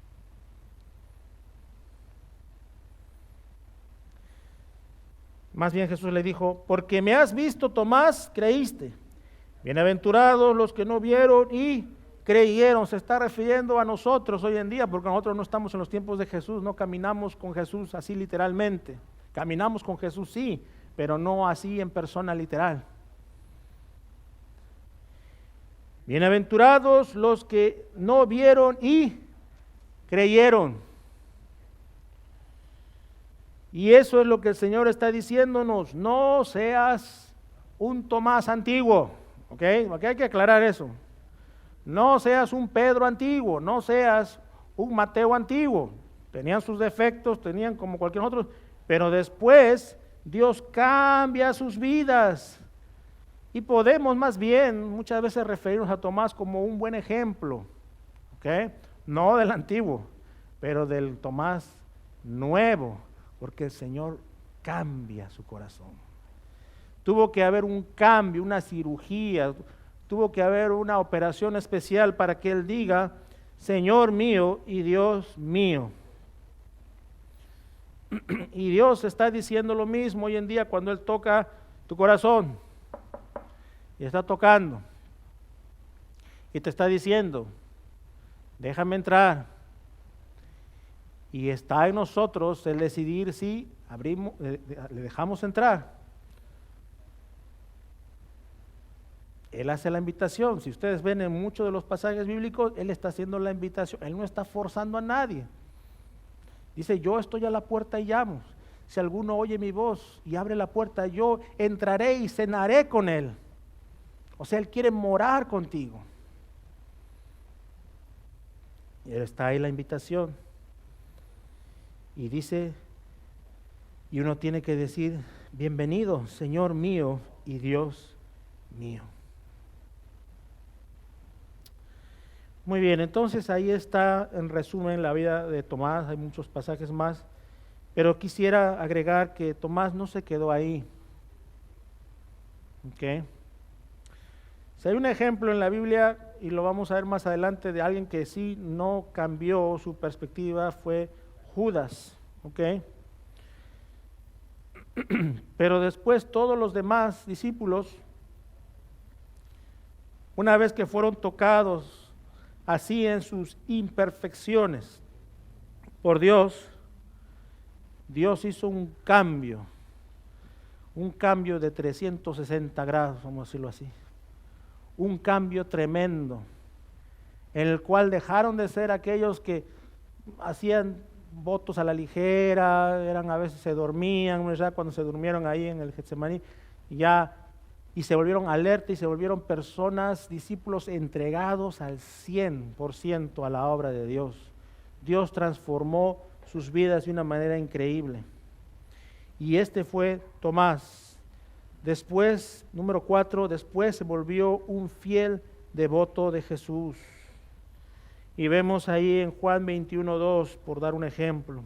Más bien Jesús le dijo, porque me has visto, Tomás, creíste. Bienaventurados los que no vieron y creyeron. Se está refiriendo a nosotros hoy en día, porque nosotros no estamos en los tiempos de Jesús, no caminamos con Jesús así literalmente. Caminamos con Jesús sí, pero no así en persona literal. Bienaventurados los que no vieron y creyeron. Y eso es lo que el Señor está diciéndonos, no seas un Tomás antiguo, ¿ok? Porque hay que aclarar eso. No seas un Pedro antiguo, no seas un Mateo antiguo. Tenían sus defectos, tenían como cualquier otro, pero después Dios cambia sus vidas. Y podemos más bien muchas veces referirnos a Tomás como un buen ejemplo, ¿ok? No del antiguo, pero del Tomás nuevo, porque el Señor cambia su corazón. Tuvo que haber un cambio, una cirugía, tuvo que haber una operación especial para que Él diga, Señor mío y Dios mío. Y Dios está diciendo lo mismo hoy en día cuando Él toca tu corazón. Y está tocando. Y te está diciendo, déjame entrar. Y está en nosotros el decidir si abrimos, le dejamos entrar. Él hace la invitación. Si ustedes ven en muchos de los pasajes bíblicos, Él está haciendo la invitación. Él no está forzando a nadie. Dice, yo estoy a la puerta y llamo. si alguno oye mi voz y abre la puerta, yo entraré y cenaré con él. O sea, Él quiere morar contigo. Y está ahí la invitación. Y dice, y uno tiene que decir, bienvenido, Señor mío y Dios mío. Muy bien, entonces ahí está en resumen la vida de Tomás, hay muchos pasajes más, pero quisiera agregar que Tomás no se quedó ahí. ¿Okay? Si hay un ejemplo en la Biblia, y lo vamos a ver más adelante, de alguien que sí no cambió su perspectiva, fue Judas. ¿Okay? Pero después todos los demás discípulos, una vez que fueron tocados así en sus imperfecciones por Dios, Dios hizo un cambio de 360 grados, vamos a decirlo así, un cambio tremendo, en el cual dejaron de ser aquellos que hacían votos a la ligera, a veces se dormían, ya cuando se durmieron ahí en el Getsemaní, y se volvieron alerta y se volvieron personas, discípulos entregados al 100% a la obra de Dios. Dios transformó sus vidas de una manera increíble. Y este fue Tomás. Después, número 4, después se volvió un fiel devoto de Jesús. Y vemos ahí en Juan 21:2, por dar un ejemplo.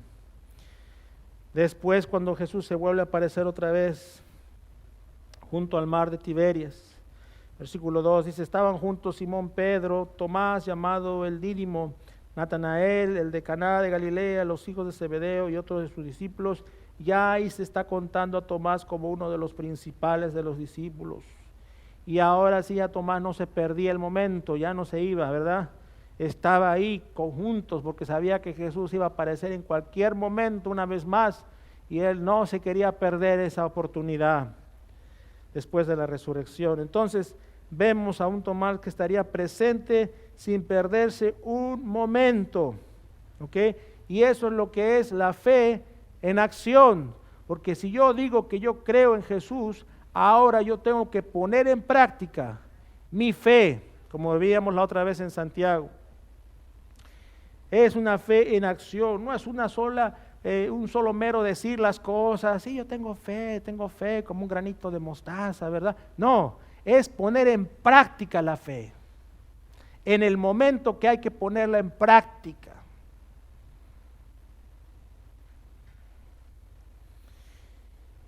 Después, cuando Jesús se vuelve a aparecer otra vez junto al mar de Tiberias, versículo 2 dice, estaban juntos Simón Pedro, Tomás llamado el Dídimo, Natanael, el de Caná de Galilea, los hijos de Zebedeo y otros de sus discípulos. Ya ahí se está contando a Tomás como uno de los principales de los discípulos. Y ahora sí a Tomás no se perdía el momento, ya no se iba, ¿verdad? Estaba ahí conjuntos porque sabía que Jesús iba a aparecer en cualquier momento una vez más y él no se quería perder esa oportunidad después de la resurrección. Entonces vemos a un Tomás que estaría presente sin perderse un momento, ¿ok? Y eso es lo que es la fe en acción, porque si yo digo que yo creo en Jesús, ahora yo tengo que poner en práctica mi fe, como veíamos la otra vez en Santiago. Es una fe en acción, no es un solo mero decir las cosas, sí, yo tengo fe como un granito de mostaza, ¿verdad? No, es poner en práctica la fe, en el momento que hay que ponerla en práctica.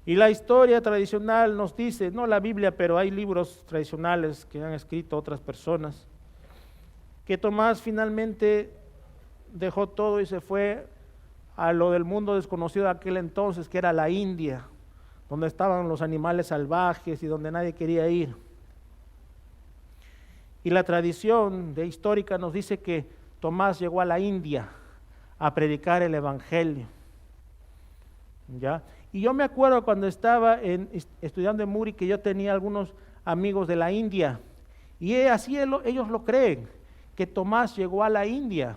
Y la historia tradicional nos dice, no la Biblia, pero hay libros tradicionales que han escrito otras personas, que Tomás finalmente dejó todo y se fue a lo del mundo desconocido de aquel entonces, que era la India, donde estaban los animales salvajes y donde nadie quería ir. Y la tradición histórica nos dice que Tomás llegó a la India a predicar el Evangelio. ¿Ya? Y yo me acuerdo cuando estaba estudiando en Muri que yo tenía algunos amigos de la India, y así ellos lo creen, que Tomás llegó a la India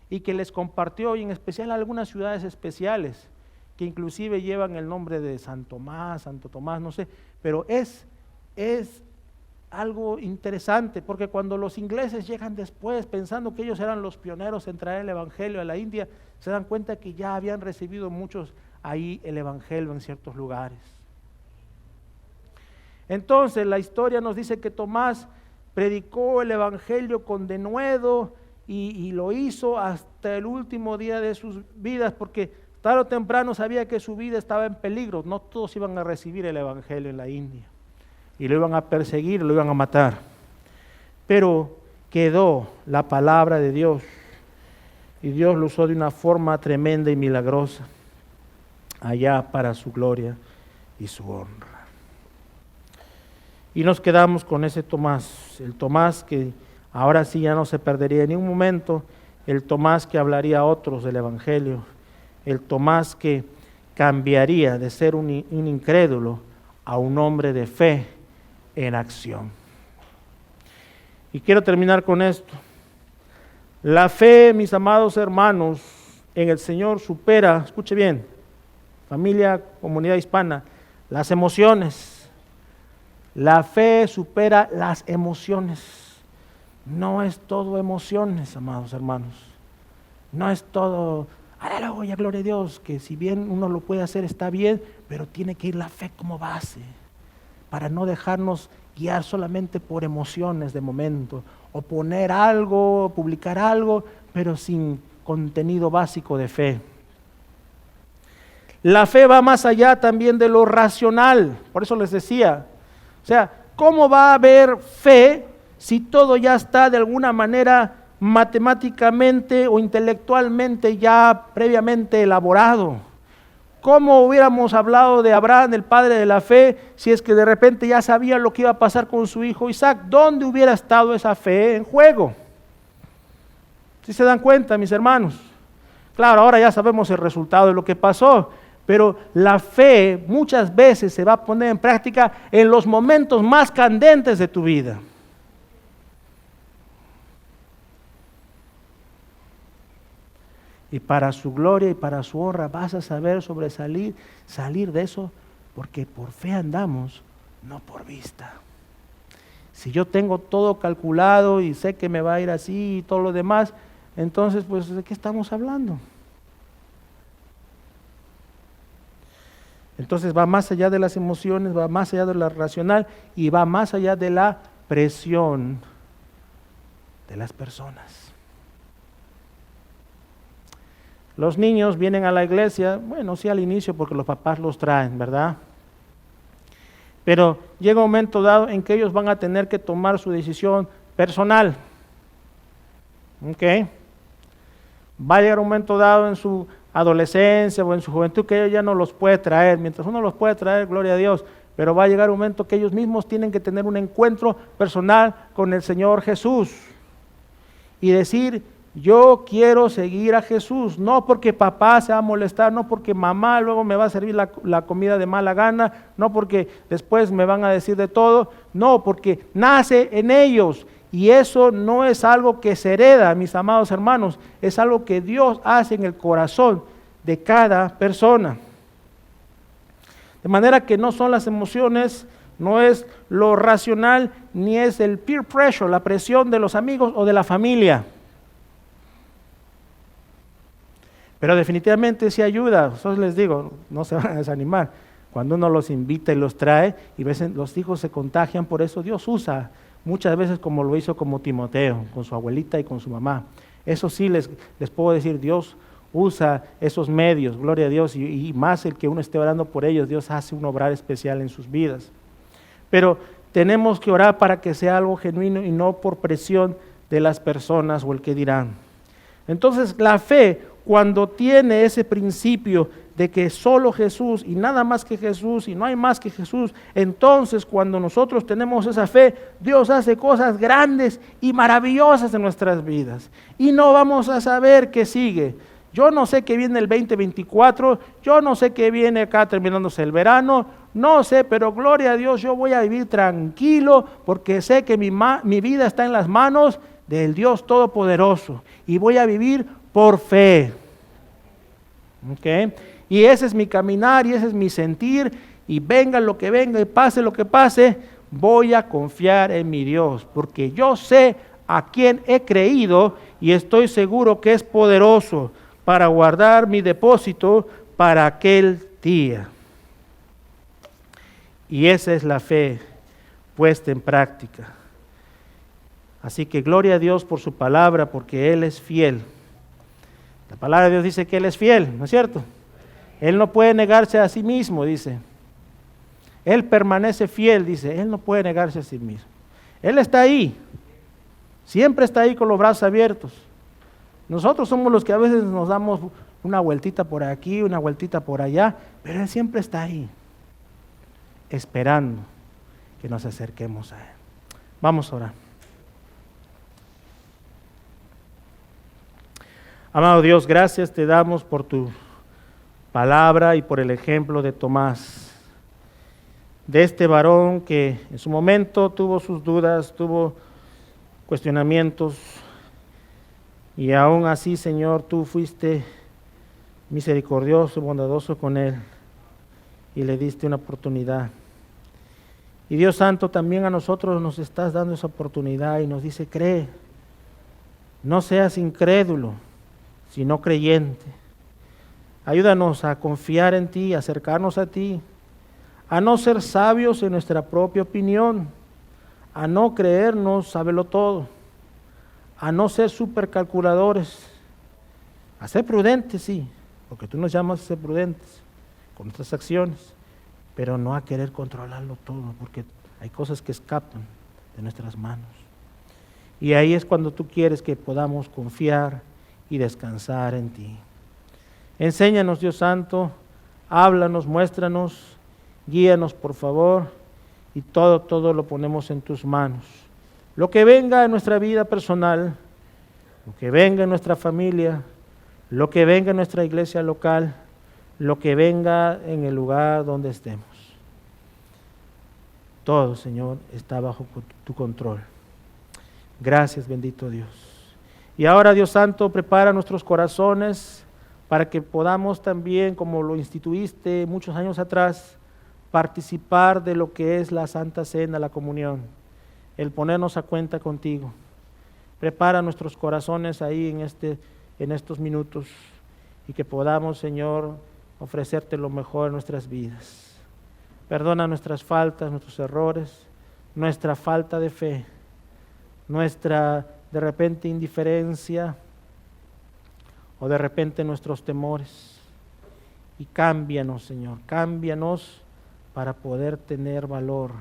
y que les compartió, y en especial algunas ciudades especiales, que inclusive llevan el nombre de Santo Tomás, no sé, pero es algo interesante, porque cuando los ingleses llegan después, pensando que ellos eran los pioneros en traer el Evangelio a la India, se dan cuenta que ya habían recibido muchos ahí el Evangelio en ciertos lugares. Entonces la historia nos dice que Tomás predicó el Evangelio con denuedo y lo hizo hasta el último día de sus vidas, porque tarde o temprano sabía que su vida estaba en peligro. No todos iban a recibir el Evangelio en la India y lo iban a perseguir, lo iban a matar, pero quedó la palabra de Dios y Dios lo usó de una forma tremenda y milagrosa allá para su gloria y su honra. Y nos quedamos con ese Tomás, el Tomás que ahora sí ya no se perdería en ningún momento, el Tomás que hablaría a otros del Evangelio, el Tomás que cambiaría de ser un incrédulo a un hombre de fe en acción. Y quiero terminar con esto. La fe, mis amados hermanos, en el Señor supera, escuche bien, familia, comunidad hispana, las emociones. La fe supera las emociones. No es todo emociones, amados hermanos. No es todo, aleluya, gloria a Dios, que si bien uno lo puede hacer está bien, pero tiene que ir la fe como base, para no dejarnos guiar solamente por emociones de momento, o poner algo, publicar algo, pero sin contenido básico de fe. La fe va más allá también de lo racional, por eso les decía, o sea, ¿cómo va a haber fe si todo ya está de alguna manera matemáticamente o intelectualmente ya previamente elaborado? ¿Cómo hubiéramos hablado de Abraham, el padre de la fe, si es que de repente ya sabía lo que iba a pasar con su hijo Isaac? ¿Dónde hubiera estado esa fe en juego? ¿Sí se dan cuenta, mis hermanos? Claro, ahora ya sabemos el resultado de lo que pasó, pero la fe muchas veces se va a poner en práctica en los momentos más candentes de tu vida. Y para su gloria y para su honra vas a saber sobresalir, salir de eso, porque por fe andamos, no por vista. Si yo tengo todo calculado y sé que me va a ir así y todo lo demás, entonces pues ¿de qué estamos hablando? Entonces va más allá de las emociones, va más allá de lo racional y va más allá de la presión de las personas. Los niños vienen a la iglesia, bueno, sí al inicio porque los papás los traen, ¿verdad? Pero llega un momento dado en que ellos van a tener que tomar su decisión personal. ¿Ok? Va a llegar un momento dado en su adolescencia o en su juventud que ellos ya no los puede traer. Mientras uno los puede traer, gloria a Dios, pero va a llegar un momento que ellos mismos tienen que tener un encuentro personal con el Señor Jesús y decir: yo quiero seguir a Jesús, no porque papá se va a molestar, no porque mamá luego me va a servir la comida de mala gana, no porque después me van a decir de todo, no, porque nace en ellos. Y eso no es algo que se hereda, mis amados hermanos, es algo que Dios hace en el corazón de cada persona. De manera que no son las emociones, no es lo racional, ni es el peer pressure, la presión de los amigos o de la familia. Pero definitivamente sí ayuda, eso les digo, no se van a desanimar. Cuando uno los invita y los trae, y veces los hijos se contagian, por eso Dios usa muchas veces como lo hizo como Timoteo, con su abuelita y con su mamá. Eso sí les puedo decir, Dios usa esos medios, gloria a Dios, y más el que uno esté orando por ellos, Dios hace un obrar especial en sus vidas. Pero tenemos que orar para que sea algo genuino y no por presión de las personas o el que dirán. Entonces la fe, cuando tiene ese principio de que solo Jesús y nada más que Jesús y no hay más que Jesús, entonces cuando nosotros tenemos esa fe, Dios hace cosas grandes y maravillosas en nuestras vidas y no vamos a saber qué sigue. Yo no sé qué viene el 2024, yo no sé qué viene acá terminándose el verano, no sé, pero gloria a Dios, yo voy a vivir tranquilo porque sé que mi vida está en las manos del Dios Todopoderoso y voy a vivir por fe. ¿Okay? Y ese es mi caminar y ese es mi sentir, y venga lo que venga y pase lo que pase, voy a confiar en mi Dios, porque yo sé a quién he creído y estoy seguro que es poderoso para guardar mi depósito para aquel día. Y esa es la fe puesta en práctica. Así que gloria a Dios por su palabra, porque Él es fiel. La palabra de Dios dice que Él es fiel, ¿no es cierto? Él no puede negarse a sí mismo, dice. Él permanece fiel, dice. Él no puede negarse a sí mismo. Él está ahí. Siempre está ahí con los brazos abiertos. Nosotros somos los que a veces nos damos una vueltita por aquí, una vueltita por allá, pero Él siempre está ahí, esperando que nos acerquemos a Él. Vamos a orar. Amado Dios, gracias te damos por tu palabra y por el ejemplo de Tomás, de este varón que en su momento tuvo sus dudas, tuvo cuestionamientos, y aún así, Señor, tú fuiste misericordioso, bondadoso con él, y le diste una oportunidad. Y Dios Santo, también a nosotros nos estás dando esa oportunidad y nos dice, cree, no seas incrédulo, sino creyente. Ayúdanos a confiar en ti, a acercarnos a ti, a no ser sabios en nuestra propia opinión, a no creernos sábelo todo, a no ser supercalculadores, a ser prudentes, sí, porque tú nos llamas a ser prudentes con nuestras acciones, pero no a querer controlarlo todo, porque hay cosas que escapan de nuestras manos. Y ahí es cuando tú quieres que podamos confiar y descansar en ti. Enséñanos, Dios Santo, háblanos, muéstranos, guíanos, por favor, y todo lo ponemos en tus manos. Lo que venga en nuestra vida personal, lo que venga en nuestra familia, lo que venga en nuestra iglesia local, lo que venga en el lugar donde estemos. Todo, Señor, está bajo tu control. Gracias, bendito Dios. Y ahora, Dios Santo, prepara nuestros corazones para que podamos también, como lo instituiste muchos años atrás, participar de lo que es la Santa Cena, la comunión, el ponernos a cuenta contigo. Prepara nuestros corazones ahí en estos minutos y que podamos, Señor, ofrecerte lo mejor en nuestras vidas. Perdona nuestras faltas, nuestros errores, nuestra falta de fe, nuestra de repente indiferencia o de repente nuestros temores. Y cámbianos, Señor, cámbianos para poder tener valor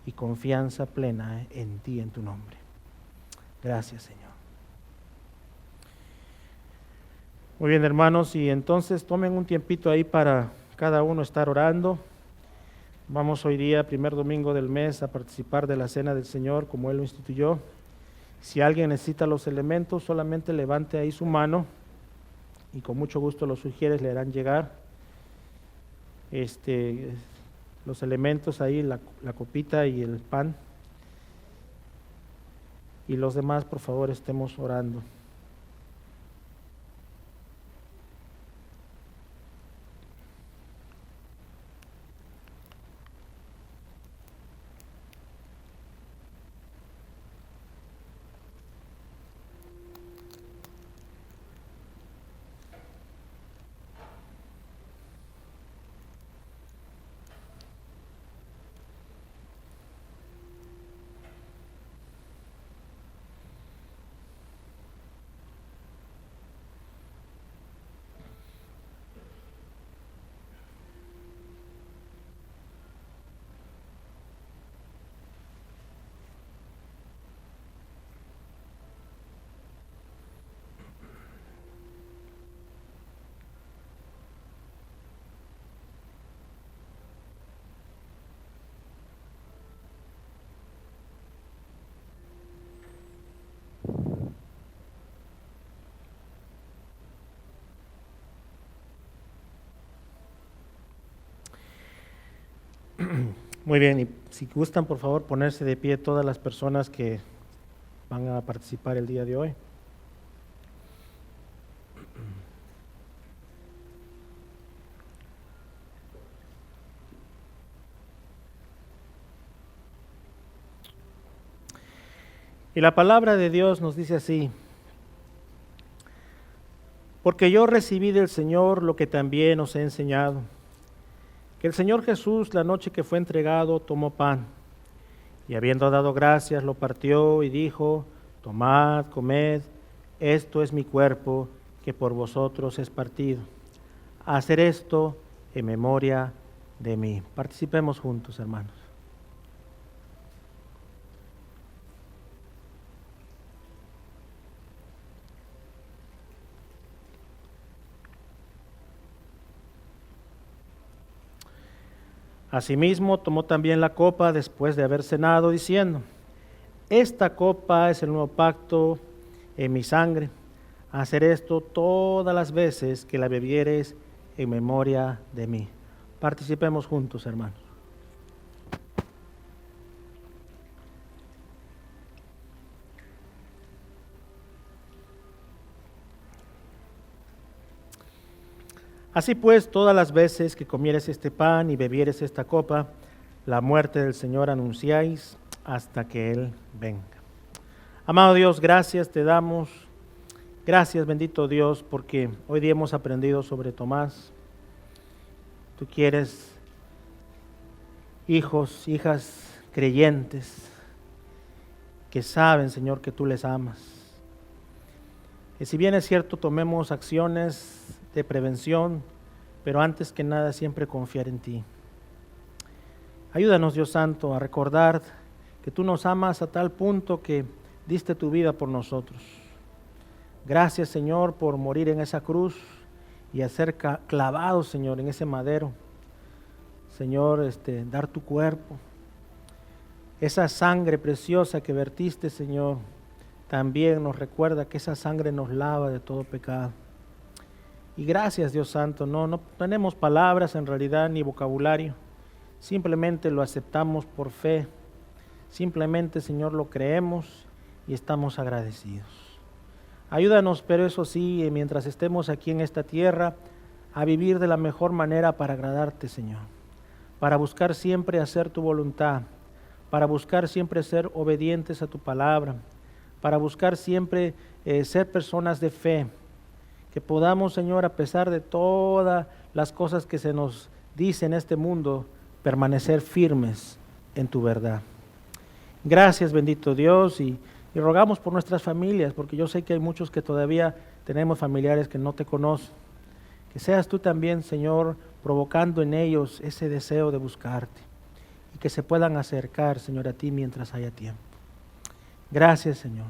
y confianza plena en ti, en tu nombre. Gracias, Señor. Muy bien, hermanos, y entonces tomen un tiempito ahí para cada uno estar orando. Vamos hoy día, primer domingo del mes, a participar de la Cena del Señor como Él lo instituyó. Si alguien necesita los elementos, solamente levante ahí su mano y con mucho gusto los sugieres le harán llegar los elementos ahí, la copita y el pan. Y los demás, por favor, estemos orando. Muy bien, y si gustan, por favor, ponerse de pie todas las personas que van a participar el día de hoy. Y la palabra de Dios nos dice así: porque yo recibí del Señor lo que también os he enseñado, que el Señor Jesús, la noche que fue entregado, tomó pan, y habiendo dado gracias, lo partió y dijo: tomad, comed, esto es mi cuerpo, que por vosotros es partido. Hacer esto en memoria de mí. Participemos juntos, hermanos. Asimismo, tomó también la copa después de haber cenado, diciendo: esta copa es el nuevo pacto en mi sangre. Hacer esto todas las veces que la bebieres en memoria de mí. Participemos juntos, hermanos. Así pues, todas las veces que comieres este pan y bebieres esta copa, la muerte del Señor anunciáis hasta que Él venga. Amado Dios, gracias te damos. Gracias, bendito Dios, porque hoy día hemos aprendido sobre Tomás. Tú quieres hijos, hijas creyentes que saben, Señor, que tú les amas. Y si bien es cierto, tomemos acciones de prevención, pero antes que nada siempre confiar en ti. Ayúdanos, Dios Santo, a recordar que tú nos amas a tal punto que diste tu vida por nosotros. Gracias, Señor, por morir en esa cruz y a ser clavado, Señor, en ese madero. Señor, dar tu cuerpo. Esa sangre preciosa que vertiste, Señor, también nos recuerda que esa sangre nos lava de todo pecado. Y gracias, Dios Santo, no tenemos palabras en realidad ni vocabulario, simplemente lo aceptamos por fe, simplemente, Señor, lo creemos y estamos agradecidos. Ayúdanos, pero eso sí, mientras estemos aquí en esta tierra, a vivir de la mejor manera para agradarte, Señor, para buscar siempre hacer tu voluntad, para buscar siempre ser obedientes a tu palabra, para buscar siempre ser personas de fe, que podamos, Señor, a pesar de todas las cosas que se nos dicen en este mundo, permanecer firmes en tu verdad. Gracias, bendito Dios, y rogamos por nuestras familias, porque yo sé que hay muchos que todavía tenemos familiares que no te conocen. Que seas tú también, Señor, provocando en ellos ese deseo de buscarte y que se puedan acercar, Señor, a ti mientras haya tiempo. Gracias, Señor.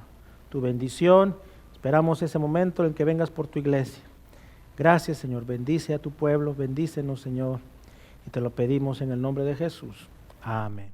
Tu bendición. Esperamos ese momento en que vengas por tu iglesia. Gracias, Señor. Bendice a tu pueblo. Bendícenos, Señor. Y te lo pedimos en el nombre de Jesús. Amén.